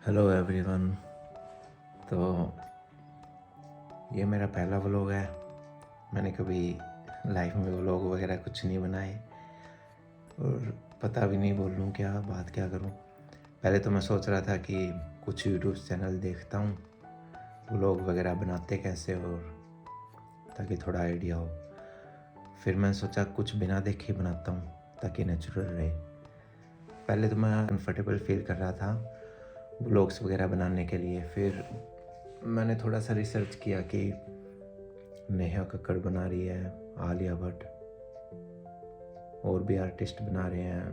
Hello everyone. तो ये मेरा पहला व्लॉग है। मैंने कभी लाइफ में व्लॉग वगैरह कुछ नहीं बनाए और पता भी नहीं बोलूँ क्या बात क्या करूँ। पहले तो मैं सोच रहा था कि कुछ यूट्यूब चैनल देखता हूँ व्लॉग वगैरह बनाते कैसे और ताकि थोड़ा आइडिया हो। फिर मैंने सोचा कुछ बिना देखे बनाता हूँ ताकि नेचुरल रहे। पहले तो मैं कंफर्टेबल फील कर रहा था व्लॉग्स वगैरह बनाने के लिए। फिर मैंने थोड़ा सा रिसर्च किया कि नेहा कक्कड़ बना रही है, आलिया भट्ट और भी आर्टिस्ट बना रहे हैं,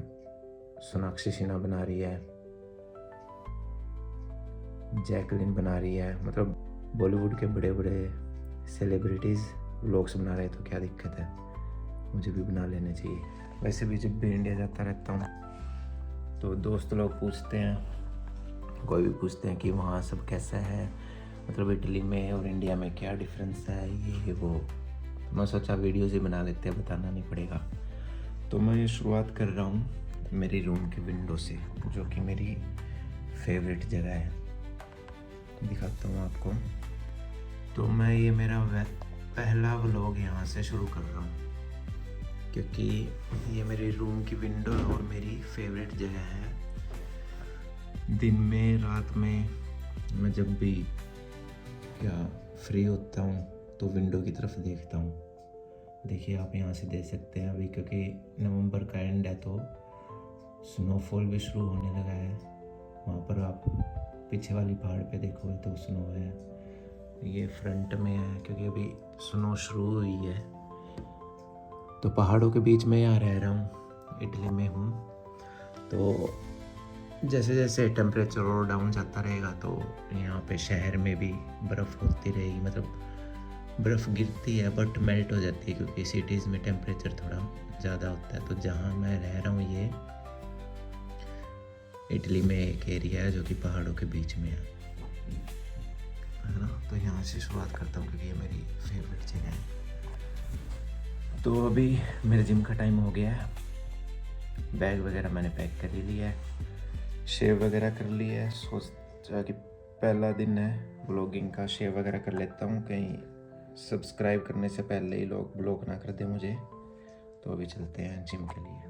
सोनाक्षी सिन्हा बना रही है, जैकलिन बना रही है। मतलब बॉलीवुड के बड़े बड़े सेलिब्रिटीज़ व्लॉग्स बना रहे हैं, तो क्या दिक्कत है, मुझे भी बना लेने चाहिए। वैसे भी जब भी इंडिया जाता रहता हूँ तो दोस्त लोग पूछते हैं, कोई भी पूछते हैं कि वहाँ सब कैसा है, मतलब इटली में और इंडिया में क्या डिफरेंस है, ये वो। तो मैं सोचा वीडियोज़ ही बना लेते हैं, बताना नहीं पड़ेगा। तो मैं ये शुरुआत कर रहा हूँ मेरी रूम की विंडो से, जो कि मेरी फेवरेट जगह है। दिखाता हूँ आपको। तो मैं ये मेरा पहला व्लॉग यहाँ से शुरू कर रहा हूँ क्योंकि ये मेरी रूम की विंडो और मेरी फेवरेट जगह है। दिन में रात में मैं जब भी क्या फ्री होता हूँ तो विंडो की तरफ देखता हूँ। देखिए आप यहाँ से देख सकते हैं अभी, क्योंकि नवंबर का एंड है तो स्नोफॉल भी शुरू होने लगा है। वहाँ पर आप पीछे वाली पहाड़ पे देखोगे तो स्नो है। ये फ्रंट में है क्योंकि अभी स्नो शुरू हुई है। तो पहाड़ों के बीच में यहाँ रह रहा हूँ, इटली में हूँ। तो जैसे जैसे टेम्परेचर और डाउन जाता रहेगा तो यहाँ पे शहर में भी बर्फ़ होती रहेगी। मतलब बर्फ़ गिरती है बट मेल्ट हो जाती है क्योंकि सिटीज़ में टेम्परेचर थोड़ा ज़्यादा होता है। तो जहाँ मैं रह रहा हूँ ये इटली में एक एरिया है जो कि पहाड़ों के बीच में है ना। तो यहाँ से शुरुआत करता हूँ क्योंकि ये मेरी फेवरेट जगह है। तो अभी मेरे जिम का टाइम हो गया है। बैग वगैरह मैंने पैक कर ही लिया है, शेव वगैरह कर लिया है। सोचा कि पहला दिन है ब्लॉगिंग का, शेव वगैरह कर लेता हूँ, कहीं सब्सक्राइब करने से पहले ही लोग ब्लॉग ना कर दे मुझे। तो अभी चलते हैं जिम के लिए।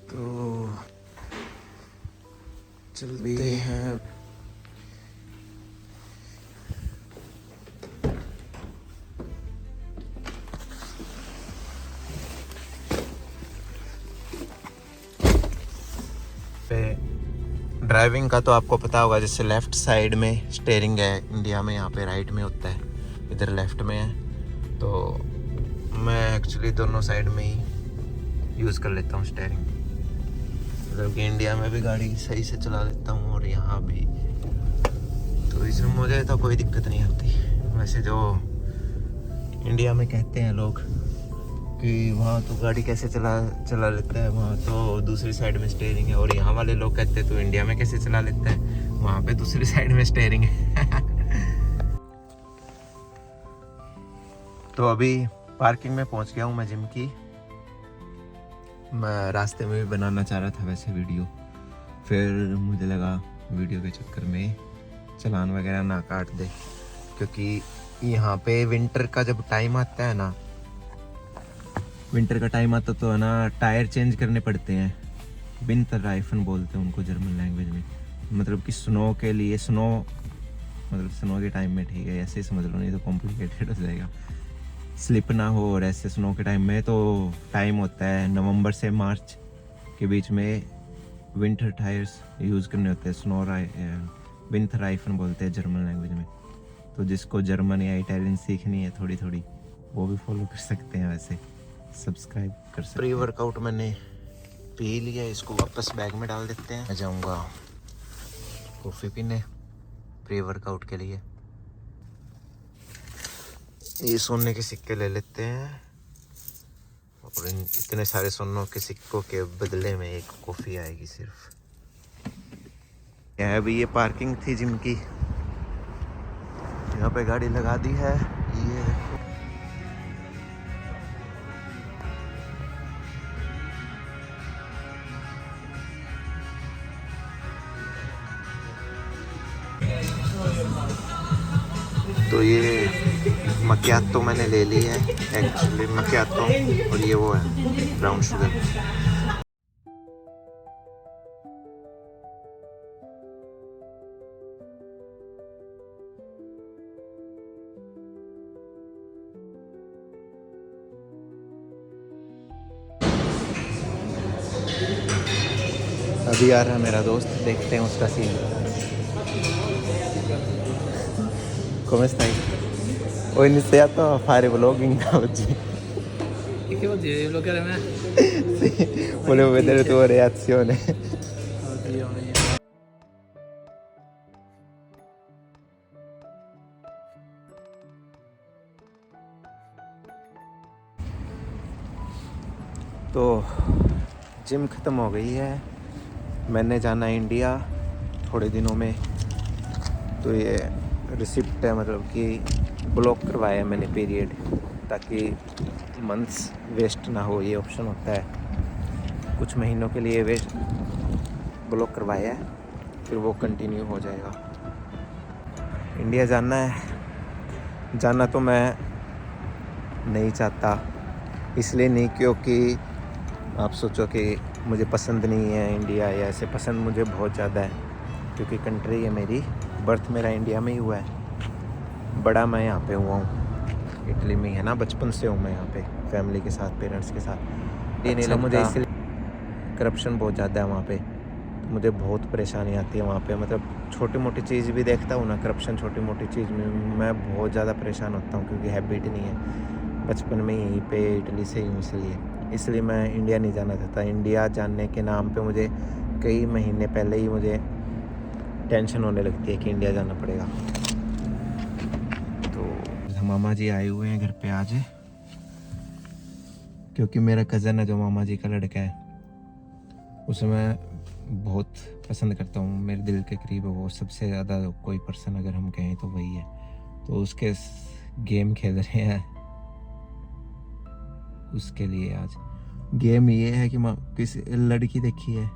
तो चलते हैं। ड्राइविंग का तो आपको पता होगा, जैसे लेफ़्ट साइड में स्टीयरिंग है इंडिया में, यहाँ पे राइट में होता है, इधर लेफ़्ट में है। तो मैं एक्चुअली दोनों साइड में ही यूज़ कर लेता हूँ स्टीयरिंग। मतलब कि इंडिया में भी गाड़ी सही से चला लेता हूँ और यहाँ भी। तो इसमें मुझे तो कोई दिक्कत नहीं आती। वैसे जो इंडिया में कहते हैं लोग कि वहाँ तो गाड़ी कैसे चला लेता है, वहाँ तो दूसरी साइड में स्टीयरिंग है। और यहाँ वाले लोग कहते हैं तो इंडिया में कैसे चला लेता है, वहाँ पे दूसरी साइड में स्टीयरिंग है। तो अभी पार्किंग में पहुँच गया हूँ मैं जिम की। मैं रास्ते में भी बनाना चाह रहा था वैसे वीडियो, फिर मुझे लगा वीडियो के चक्कर में चालान वगैरह ना काट दे, क्योंकि यहाँ पे विंटर का जब टाइम आता है ना, विंटर का टाइम आता तो है ना, टायर चेंज करने पड़ते हैं। विंटर राइफन बोलते हैं उनको जर्मन लैंग्वेज में। मतलब कि स्नो के लिए, स्नो मतलब स्नो के टाइम में, ठीक है ऐसे ही समझ लो, नहीं तो कॉम्प्लिकेटेड हो जाएगा। स्लिप ना हो और ऐसे स्नो के टाइम में तो टाइम होता है नवंबर से मार्च के बीच में, विंटर टायर्स यूज़ करने होते हैं। विंटर राइफन बोलते हैं जर्मन लैंग्वेज में। तो जिसको जर्मन या इटालियन सीखनी है थोड़ी थोड़ी, वो भी फॉलो कर सकते हैं, वैसे सब्सक्राइब कर सकते हैं। प्री वर्कआउट मैंने पी लिया, इसको वापस बैग में डाल देते हैं। मैं जाऊँगा कॉफ़ी पीने प्री वर्कआउट के लिए। ये सोने के सिक्के ले लेते हैं और इतने सारे सोनों के सिक्कों के बदले में एक कॉफ़ी आएगी सिर्फ। यह अभी ये पार्किंग थी जिम की, यहाँ पे गाड़ी लगा दी है। ये देखो, तो ये मक्यातो मैंने ले ली है, एक्चुअली मक्यातो, और ये वो है ब्राउन शुगर। अभी आ रहा है मेरा दोस्त, देखते हैं उसका scene. Come stai? Ho iniziato a fare vlogging oggi. E che vuol dire? Devi bloccare me? Sì, volevo vedere la tua reazione. Oddio mio. तो जिम ख़त्म हो गई है, मैंने जाना है इंडिया थोड़े दिनों में। तो ये रिसिप्ट है, मतलब कि ब्लॉक करवाया है मैंने पीरियड, ताकि मंथ्स वेस्ट ना हो। ये ऑप्शन होता है, कुछ महीनों के लिए वेस्ट ब्लॉक करवाया है, फिर वो कंटिन्यू हो जाएगा। इंडिया जाना है, जाना तो मैं नहीं चाहता, इसलिए नहीं क्योंकि आप सोचो कि मुझे पसंद नहीं है इंडिया, या ऐसे पसंद मुझे बहुत ज़्यादा है, क्योंकि कंट्री है मेरी, बर्थ मेरा इंडिया में ही हुआ है, बड़ा मैं यहाँ पे हुआ हूँ, इटली में ही है ना, बचपन से हूँ मैं यहाँ पे फैमिली के साथ, पेरेंट्स के साथ। ये नहीं लगता, मुझे इसलिए करप्शन बहुत ज़्यादा है वहाँ पे, तो मुझे बहुत परेशानी आती है वहाँ पे। मतलब छोटी मोटी चीज़ भी देखता हूँ ना, करप्शन छोटी मोटी चीज़ में मैं बहुत ज़्यादा परेशान होता हूँ, क्योंकि हैबिट नहीं है, बचपन में यहीं पे इटली से हूँ, इसलिए मैं इंडिया नहीं जाना चाहता। इंडिया जाने के नाम पे मुझे कई महीने पहले ही मुझे टेंशन होने लगती है कि इंडिया जाना पड़ेगा। तो मामा जी आए हुए हैं घर पे आज, क्योंकि मेरा कज़न है जो मामा जी का लड़का है, उसे मैं बहुत पसंद करता हूँ, मेरे दिल के करीब है वो, सबसे ज़्यादा कोई पर्सन अगर हम कहें तो वही है। तो उसके गेम खेल रहे हैं, उसके लिए आज गेम ये है कि किस लड़की देखी है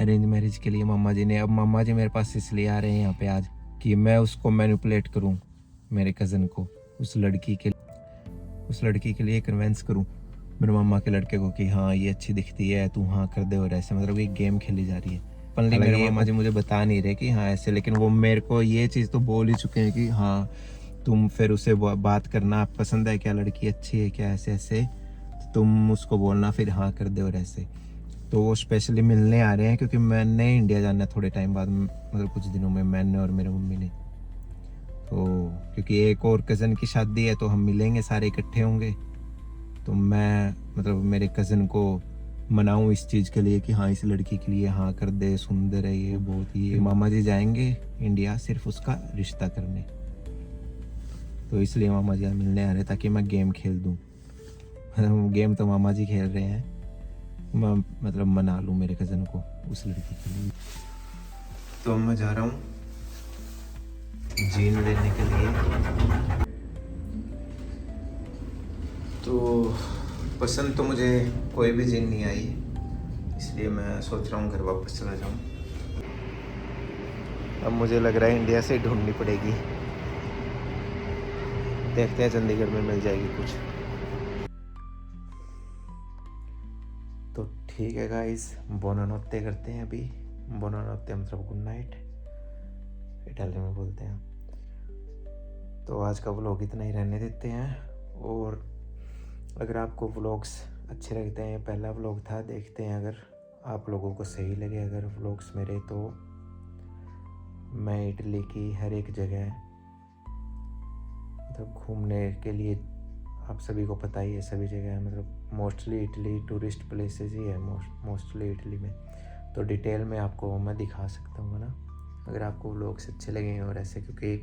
अरेंज मैरिज के लिए मामा जी ने। अब मामा जी मेरे पास इसलिए आ रहे हैं यहाँ पे आज कि मैं उसको मैनिपुलेट करूँ, मेरे कज़न को उस लड़की के लिए कन्विंस करूँ मेरे मामा के लड़के को कि हाँ ये अच्छी दिखती है, तू हाँ कर दे, और ऐसे मतलब ये गेम खेली जा रही है। हालांकि मेरे मामा जी मुझे बता नहीं रहे कि हाँ ऐसे, लेकिन वो मेरे को ये चीज़ तो बोल ही चुके हैं कि हाँ तुम फिर उसे बात करना, आप पसंद है क्या, लड़की अच्छी है क्या, ऐसे ऐसे तुम उसको बोलना, फिर हाँ कर दे, और ऐसे। तो वो स्पेशली मिलने आ रहे हैं, क्योंकि मैंने इंडिया जाना थोड़े टाइम बाद, मतलब कुछ दिनों में, मैंने और मेरे मम्मी ने। तो क्योंकि एक और कज़न की शादी है, तो हम मिलेंगे, सारे इकट्ठे होंगे, तो मैं मतलब मेरे कज़न को मनाऊं इस चीज़ के लिए कि हाँ इस लड़की के लिए हाँ कर दे, सुंदर है ये बहुत ही। मामा जी जाएंगे इंडिया सिर्फ उसका रिश्ता करने, तो इसलिए मामा जी मिलने आ रहे ताकि मैं गेम खेल दूँ। गेम तो मामा जी खेल रहे हैं, मैं मतलब मना लूँ मेरे कज़न को उस लड़की के लिए। तो मैं जा रहा हूँ जीन लेने के लिए। तो पसंद तो मुझे कोई भी जीन नहीं आई, इसलिए मैं सोच रहा हूँ घर वापस चला जाऊँ। अब मुझे लग रहा है इंडिया से ढूंढनी पड़ेगी, देखते हैं चंडीगढ़ में मिल जाएगी कुछ। तो ठीक है गाइस, बोनानोत्ते करते हैं अभी। बोनानोत्ते मतलब गुड नाइट इटाली में बोलते हैं। तो आज का व्लॉग इतना ही रहने देते हैं, और अगर आपको व्लॉग्स अच्छे लगते हैं, पहला व्लॉग था, देखते हैं अगर आप लोगों को सही लगे अगर व्लॉग्स मेरे, तो मैं इटली की हर एक जगह मतलब घूमने के लिए, आप सभी को पता ही है सभी जगह, मतलब मोस्टली इटली टूरिस्ट प्लेसेस ही है मोस्टली इटली में, तो डिटेल में आपको मैं दिखा सकता हूँ ना, अगर आपको व्लॉग्स अच्छे लगे और ऐसे। क्योंकि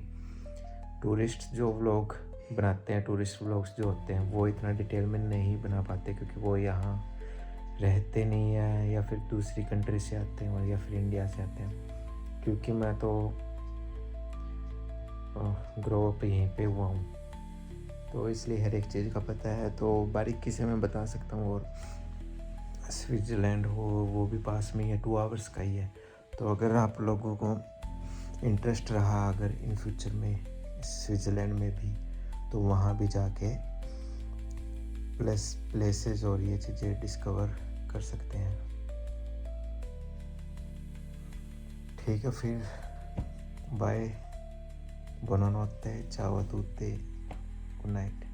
टूरिस्ट जो व्लॉग बनाते हैं, टूरिस्ट व्लॉग्स जो होते हैं, वो इतना डिटेल में नहीं बना पाते, क्योंकि वो यहाँ रहते नहीं हैं, या फिर दूसरी कंट्री से आते हैं, या फिर इंडिया से आते हैं। क्योंकि मैं तो ग्रो अप यहीं पे हुआ हूँ, तो इसलिए हर एक चीज़ का पता है, तो बारीकी से मैं बता सकता हूँ। और स्विट्ज़रलैंड हो वो भी पास में ही है, 2 आवर्स का ही है। तो अगर आप लोगों को इंटरेस्ट रहा अगर इन फ्यूचर में स्विट्ज़रलैंड में भी, तो वहाँ भी जाके प्लेसेस और ये चीज़ें डिस्कवर कर सकते हैं। ठीक है, फिर बाय, बुonanotte, ciao a tutti, good night.